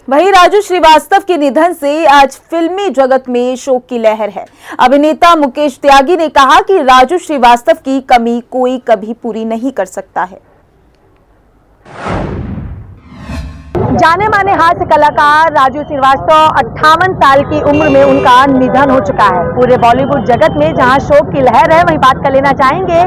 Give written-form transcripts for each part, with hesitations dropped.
वहीं राजू श्रीवास्तव के निधन से आज फिल्मी जगत में शोक की लहर है। अभिनेता मुकेश त्यागी ने कहा कि राजू श्रीवास्तव की कमी कोई कभी पूरी नहीं कर सकता है। जाने माने हास्य कलाकार राजू श्रीवास्तव 58 साल की उम्र में उनका निधन हो चुका है। पूरे बॉलीवुड जगत में जहां शोक की लहर है, वहीं बात कर लेना चाहेंगे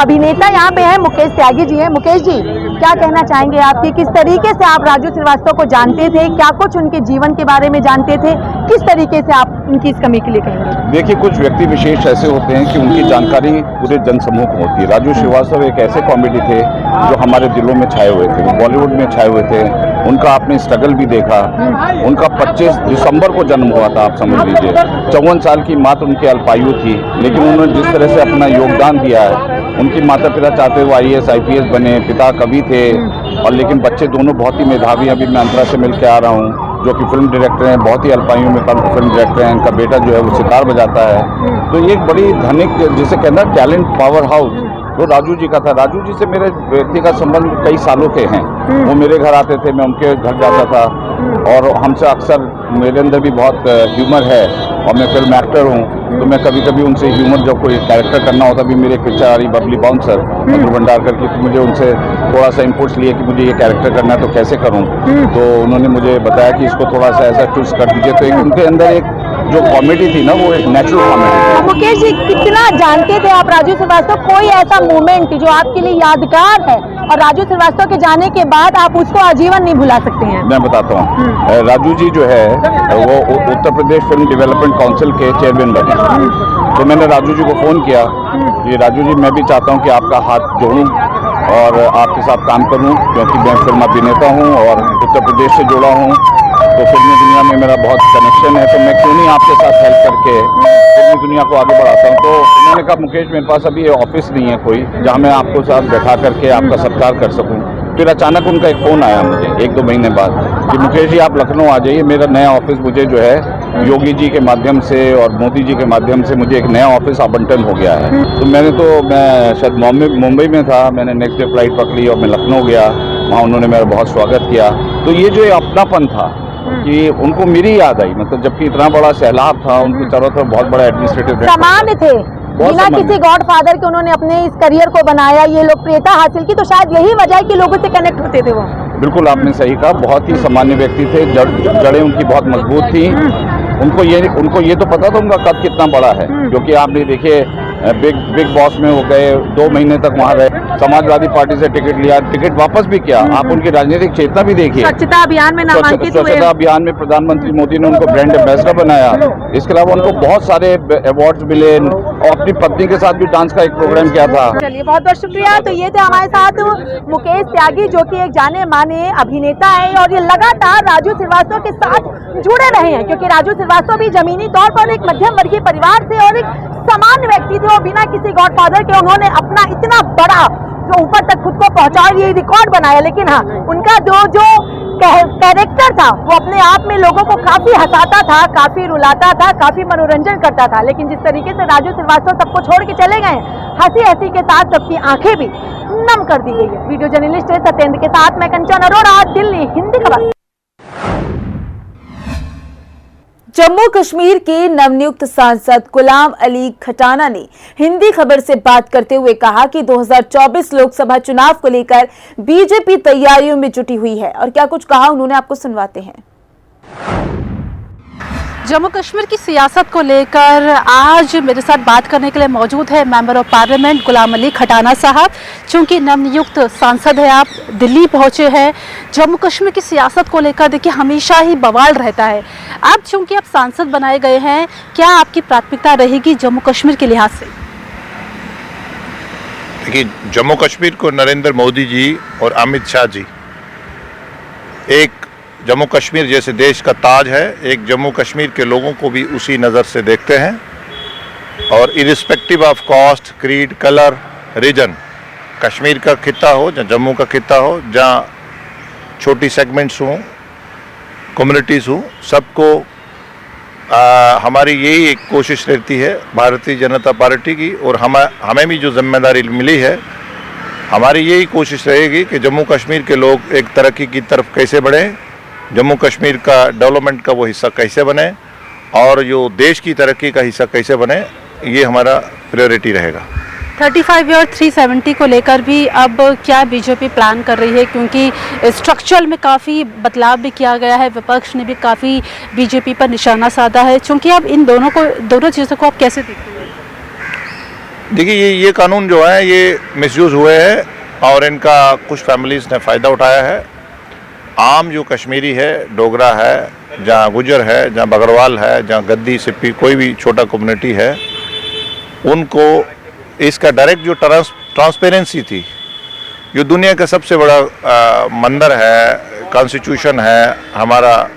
अभिनेता यहाँ पे है मुकेश त्यागी जी हैं। मुकेश जी, क्या कहना चाहेंगे आप कि किस तरीके से आप राजू श्रीवास्तव को जानते थे, क्या कुछ उनके जीवन के बारे में जानते थे, किस तरीके से आप उनकी इस कमी के लिए कहेंगे? देखिए, कुछ व्यक्ति विशेष ऐसे होते हैं कि उनकी जानकारी पूरे जनसमूह को होती है। राजू श्रीवास्तव एक ऐसे कॉमेडी थे जो हमारे दिलों में छाए हुए थे, वो बॉलीवुड में छाए हुए थे। उनका आपने स्ट्रगल भी देखा। उनका 25 दिसंबर को जन्म हुआ था, आप समझ लीजिए। 54 साल की मात्र उनकी अल्पायु थी, लेकिन उन्होंने जिस तरह से अपना योगदान दिया है, उनकी माता पिता चाहते हुए IAS IPS बने, पिता कवि थे, और लेकिन बच्चे दोनों बहुत ही मेधावी। अभी मैं अंतरा से मिल के आ रहा हूँ, जो कि फिल्म डायरेक्टर हैं, बहुत ही अल्पायु में फिल्म डायरेक्टर हैं। इनका बेटा जो है वो सितार बजाता है। तो ये एक बड़ी धनिक, जिसे कहना है टैलेंट पावर हाउस, वो राजू जी का था। राजू जी से मेरे व्यक्तिगत संबंध कई सालों के हैं। वो मेरे घर आते थे, मैं उनके घर जाता था, और हमसे अक्सर, मेरे अंदर भी बहुत ह्यूमर है और मैं फिल्म एक्टर हूँ, तो मैं कभी कभी उनसे ह्यूमर, जब कोई कैरेक्टर करना होता, भी मेरे पिक्चर आ रही बबली बाउंसर मधुर भंडारकर की, तो मुझे उनसे थोड़ा सा इनपुट्स लिए कि मुझे ये कैरेक्टर करना है तो कैसे करूँ। तो उन्होंने मुझे बताया कि इसको थोड़ा सा ऐसा ट्विस्ट कर दीजिए। तो एक उनके अंदर एक जो कॉमेडी थी ना, वो एक नेचुरल कॉमेडी। मुकेश जी, कितना जानते थे आप राजू श्रीवास्तव? कोई ऐसा मोमेंट जो आपके लिए यादगार है और राजू श्रीवास्तव के जाने के बाद आप उसको आजीवन नहीं भुला सकते हैं? मैं बताता हूँ। राजू जी जो है वो Uttar Pradesh film development council के चेयरमैन बने। तो मैंने राजू जी को फ़ोन किया कि राजू जी, मैं भी चाहता हूँ कि आपका हाथ जोड़ूँ और आपके साथ काम करूँ, क्योंकि मैं फिल्म अभिनेता हूँ और उत्तर प्रदेश से जुड़ा हूँ, तो फिल्मी दुनिया में मेरा बहुत कनेक्शन है, तो मैं क्यों नहीं आपके साथ हेल्प करके फिल्मी दुनिया को आगे बढ़ाता हूँ। तो उन्होंने कहा, मुकेश, मेरे पास अभी ऑफिस नहीं है कोई जहाँ मैं आपको साथ बैठा करके आपका सत्कार कर सकूँ। फिर अचानक उनका एक फ़ोन आया मुझे 1-2 महीने बाद कि मुकेश जी, आप लखनऊ आ जाइए, मेरा नया ऑफिस मुझे जो है योगी जी के माध्यम से और मोदी जी के माध्यम से मुझे एक नया ऑफिस आवंटन हो गया है। तो मैं शायद मुंबई में था, मैंने नेक्स्ट डे फ्लाइट पकड़ी और मैं लखनऊ गया। वहाँ उन्होंने मेरा बहुत स्वागत किया। तो ये जो अपनापन था कि उनको मेरी याद आई, मतलब जबकि इतना बड़ा सैलाब था, उनकी चारों तरफ बहुत बड़ा एडमिनिस्ट्रेटिव सामान्य थे, बिना किसी गॉडफादर के उन्होंने अपने इस करियर को बनाया, ये लोकप्रियता हासिल की, तो शायद यही वजह है कि लोगों से कनेक्ट होते थे वो। बिल्कुल, आपने सही कहा। बहुत ही सामान्य व्यक्ति थे, जड़ें उनकी बहुत मजबूत थी। उनको ये तो पता था उनका कद कितना बड़ा है, क्योंकि आपने देखिए बिग बॉस में वो गए, 2 महीने तक वहाँ रहे, समाजवादी पार्टी से टिकट लिया, टिकट वापस भी किया। आप उनकी राजनीतिक चेतना भी देखिए। स्वच्छता अभियान में नामांकित हुए। स्वच्छता अभियान में प्रधानमंत्री मोदी ने उनको ब्रांड एम्बेसडर बनाया। इसके अलावा उनको बहुत सारे अवार्ड्स मिले और अपनी पत्नी के साथ भी डांस का एक प्रोग्राम किया था। चलिए, बहुत बहुत शुक्रिया। तो ये थे हमारे साथ मुकेश त्यागी, जो कि एक जाने माने अभिनेता है और ये लगातार राजू श्रीवास्तव के साथ जुड़े रहे हैं, क्योंकि राजू श्रीवास्तव भी जमीनी तौर पर एक मध्यम वर्गीय परिवार से और एक सामान्य व्यक्ति थे और बिना किसी गॉडफादर के उन्होंने अपना इतना बड़ा जो ऊपर तक खुद को पहुंचाया, ये रिकॉर्ड बनाया। लेकिन हाँ, उनका जो कैरेक्टर था वो अपने आप में लोगों को काफी हंसाता था, काफी रुलाता था, काफी मनोरंजन करता था। लेकिन जिस तरीके से राजू श्रीवास्तव सबको छोड़ के चले गए, हंसी हंसी के साथ सबकी आंखें भी नम कर दी गई है। वीडियो जर्नलिस्ट सत्येंद्र के साथ मैं कंचन अरोड़ा, दिल्ली, हिंदी खबर। जम्मू कश्मीर के नवनियुक्त सांसद गुलाम अली खटाना ने हिंदी खबर से बात करते हुए कहा कि 2024 लोकसभा चुनाव को लेकर बीजेपी तैयारियों में जुटी हुई है, और क्या कुछ कहा उन्होंने आपको सुनवाते हैं। जम्मू कश्मीर की सियासत को लेकर आज मेरे साथ बात करने के लिए मौजूद है member of parliament Ghulam Ali Khatana साहब। चूंकि नवनियुक्त सांसद है, आप दिल्ली पहुंचे हैं। जम्मू कश्मीर की सियासत को लेकर देखिए हमेशा ही बवाल रहता है। आप चूंकि आप सांसद बनाए गए हैं, क्या आपकी प्राथमिकता रहेगी जम्मू कश्मीर के लिहाज से? देखिए, जम्मू कश्मीर को नरेंद्र मोदी जी और अमित शाह जी एक जम्मू कश्मीर जैसे देश का ताज है, एक जम्मू कश्मीर के लोगों को भी उसी नज़र से देखते हैं। और irrespective of caste, creed, colour, region, Kashmir का खित्ता हो या जम्मू का खित्ता हो, जहाँ छोटी सेगमेंट्स हों, कम्युनिटीज़ हों, सबको हमारी यही एक कोशिश रहती है भारतीय जनता पार्टी की, और हमें भी जो जिम्मेदारी मिली है, हमारी यही कोशिश रहेगी कि जम्मू कश्मीर के लोग एक तरक्की की तरफ कैसे बढ़ें जम्मू कश्मीर का डेवलपमेंट का वो हिस्सा कैसे बने और जो देश की तरक्की का हिस्सा कैसे बने, ये हमारा प्रायोरिटी रहेगा। 35 और 370 को लेकर भी अब क्या बीजेपी प्लान कर रही है, क्योंकि स्ट्रक्चरल में काफ़ी बदलाव भी किया गया है, विपक्ष ने भी काफ़ी बीजेपी पर निशाना साधा है, चूँकि अब इन दोनों चीज़ों को आप कैसे देखते हैं? देखिए ये कानून जो है ये मिसयूज़ हुए हैं और इनका कुछ फैमिलीज़ ने फ़ायदा उठाया है। आम जो कश्मीरी है, डोगरा है, जहाँ गुजर है, जहाँ बगरवाल है, जहाँ गद्दी सिप्पी कोई भी छोटा कम्युनिटी है, उनको इसका डायरेक्ट जो ट्रांसपेरेंसी थी, जो दुनिया का सबसे बड़ा मंदिर है, कॉन्स्टिट्यूशन है हमारा,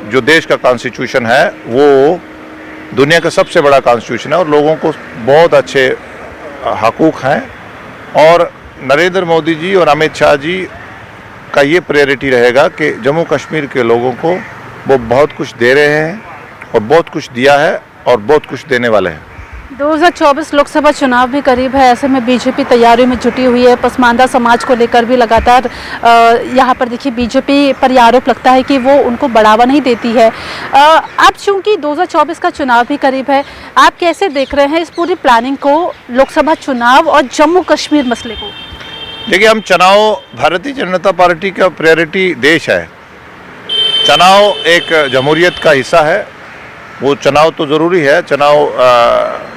जो देश का कॉन्स्टिट्यूशन है वो दुनिया का सबसे बड़ा कॉन्स्टिट्यूशन है और लोगों को बहुत अच्छे हकूक़ हैं। और नरेंद्र मोदी जी और अमित शाह जी का ये प्रायोरिटी रहेगा कि जम्मू कश्मीर के लोगों को वो बहुत कुछ दे रहे हैं और बहुत कुछ दिया है और बहुत कुछ देने वाले हैं। 2024 लोकसभा चुनाव भी करीब है, ऐसे में बीजेपी तैयारियों में जुटी हुई है। पसमानदा समाज को लेकर भी लगातार यहाँ पर देखिए बीजेपी पर आरोप लगता है कि वो उनको बढ़ावा नहीं देती है। अब चूंकि 2024 का चुनाव भी करीब है, आप कैसे देख रहे हैं इस पूरी प्लानिंग को, लोकसभा चुनाव और जम्मू कश्मीर मसले को? देखिए हम चुनाव, भारतीय जनता पार्टी का प्रायोरिटी देश है। चुनाव एक जमहूरियत का हिस्सा है, वो चुनाव तो ज़रूरी है। चुनाव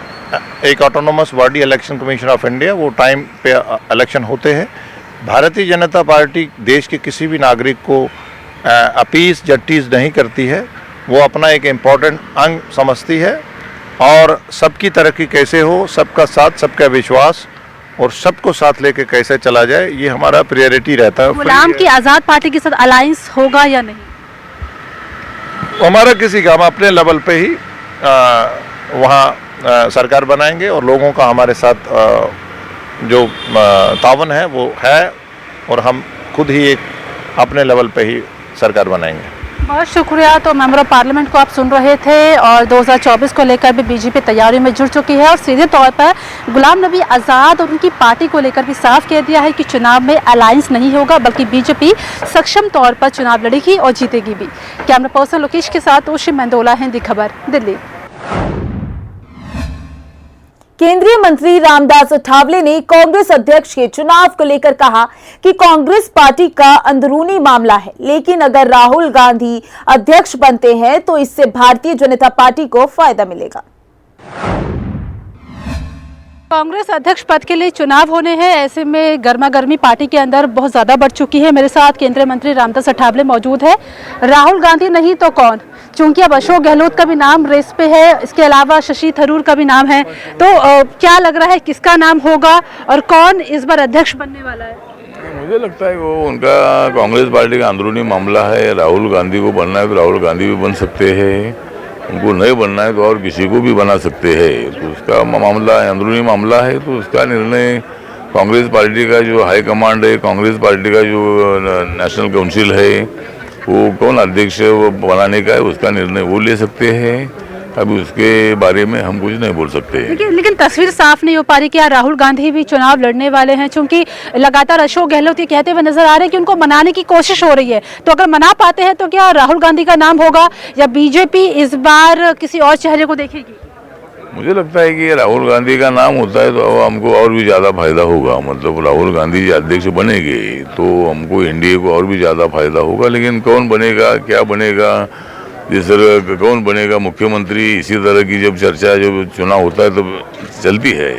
एक autonomous body election commission of India, वो टाइम पे इलेक्शन होते हैं। भारतीय जनता पार्टी देश के किसी भी नागरिक को अपीस जट्टीज नहीं करती है, वो अपना एक इम्पॉर्टेंट अंग समझती है और सबकी तरक्की कैसे हो, सबका साथ, सबका विश्वास और सबको साथ लेके कैसे चला जाए, ये हमारा प्रायोरिटी रहता है। गुलाम की आज़ाद पार्टी के साथ अलायंस होगा या नहीं? हमारा किसी का, हम अपने लेवल पे ही वहाँ सरकार बनाएंगे और लोगों का हमारे साथ जो तावन है वो है और हम खुद ही एक अपने लेवल पे ही सरकार बनाएंगे। बहुत शुक्रिया। तो मेंबर ऑफ पार्लियामेंट को आप सुन रहे थे और 2024 को लेकर भी बीजेपी तैयारी में जुट चुकी है और सीधे तौर पर गुलाम नबी आज़ाद और उनकी पार्टी को लेकर भी साफ कह दिया है कि चुनाव में अलायंस नहीं होगा, बल्कि बीजेपी सक्षम तौर पर चुनाव लड़ेगी और जीतेगी भी। कैमरा पर्सन लोकेश के साथ ओशी मेंदोला, हिंदी खबर, दिल्ली। केंद्रीय मंत्री रामदास अठावले ने कांग्रेस अध्यक्ष के चुनाव को लेकर कहा कि कांग्रेस पार्टी का अंदरूनी मामला है, लेकिन अगर राहुल गांधी अध्यक्ष बनते हैं तो इससे भारतीय जनता पार्टी को फायदा मिलेगा। कांग्रेस अध्यक्ष पद के लिए चुनाव होने हैं, ऐसे में गर्मा गर्मी पार्टी के अंदर बहुत ज़्यादा बढ़ चुकी है। मेरे साथ केंद्रीय मंत्री रामदास अठावले मौजूद है। राहुल गांधी नहीं तो कौन, चूंकि अब अशोक गहलोत का भी नाम रेस पे है, इसके अलावा शशि थरूर का भी नाम है, तो क्या लग रहा है किसका नाम होगा और कौन इस बार अध्यक्ष बनने वाला है? मुझे लगता है वो उनका कांग्रेस पार्टी का अंदरूनी मामला है। राहुल गांधी को बनना है तो राहुल गांधी भी बन सकते हैं, उनको नहीं बनना है तो और किसी को भी बना सकते हैं। तो उसका मामला है, अंदरूनी मामला है, तो उसका निर्णय कांग्रेस पार्टी का जो हाई कमांड है, कांग्रेस पार्टी का जो नेशनल काउंसिल है, वो कौन अध्यक्ष वो बनाने का है, उसका निर्णय वो ले सकते हैं। अभी उसके बारे में हम कुछ नहीं बोल सकते। लेकिन तस्वीर साफ नहीं हो पा रही कि यार राहुल गांधी भी चुनाव लड़ने वाले हैं, क्योंकि लगातार अशोक गहलोत ये कहते हुए नजर आ रहे हैं कि उनको मनाने की कोशिश हो रही है। तो अगर मना पाते हैं तो क्या राहुल गांधी का नाम होगा या बीजेपी इस बार किसी और चेहरे को देखेगी? मुझे लगता है कि राहुल गांधी का नाम होता है तो हमको और भी ज़्यादा फायदा होगा। मतलब राहुल गांधी जी अध्यक्ष बनेंगे तो हमको एनडीए को और भी ज़्यादा फायदा होगा। लेकिन कौन बनेगा, क्या बनेगा, जिस तरह कौन बनेगा मुख्यमंत्री, इसी तरह की जब चर्चा जब चुनाव होता है तो चलती है।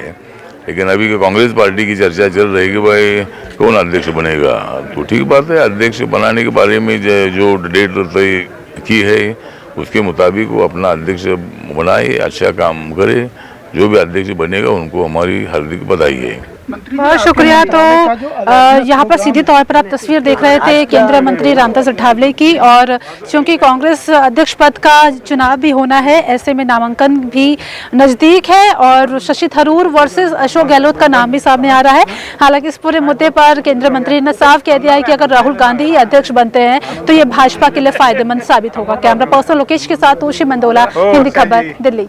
लेकिन अभी कांग्रेस पार्टी की चर्चा चल रही है कि भाई कौन अध्यक्ष बनेगा। तो ठीक बात है, अध्यक्ष बनाने के बारे में जो डेट तय की है उसके मुताबिक वो अपना अध्यक्ष बनाए, अच्छा काम करे। जो भी अध्यक्ष बनेगा उनको हमारी हार्दिक बधाई है। बहुत शुक्रिया। तो यहाँ पर सीधे तौर पर आप तस्वीर देख रहे थे केंद्रीय मंत्री रामदास अठावले की, और चूंकि कांग्रेस अध्यक्ष पद का चुनाव भी होना है, ऐसे में नामांकन भी नज़दीक है और शशि थरूर वर्सेस अशोक गहलोत का नाम भी सामने आ रहा है। हालांकि इस पूरे मुद्दे पर केंद्रीय मंत्री ने साफ कह दिया है कि अगर राहुल गांधी ही अध्यक्ष बनते हैं तो ये भाजपा के लिए फायदेमंद साबित होगा। कैमरा पर्सन लोकेश के साथ ओशी मेंदोला, हिंदी खबर, दिल्ली।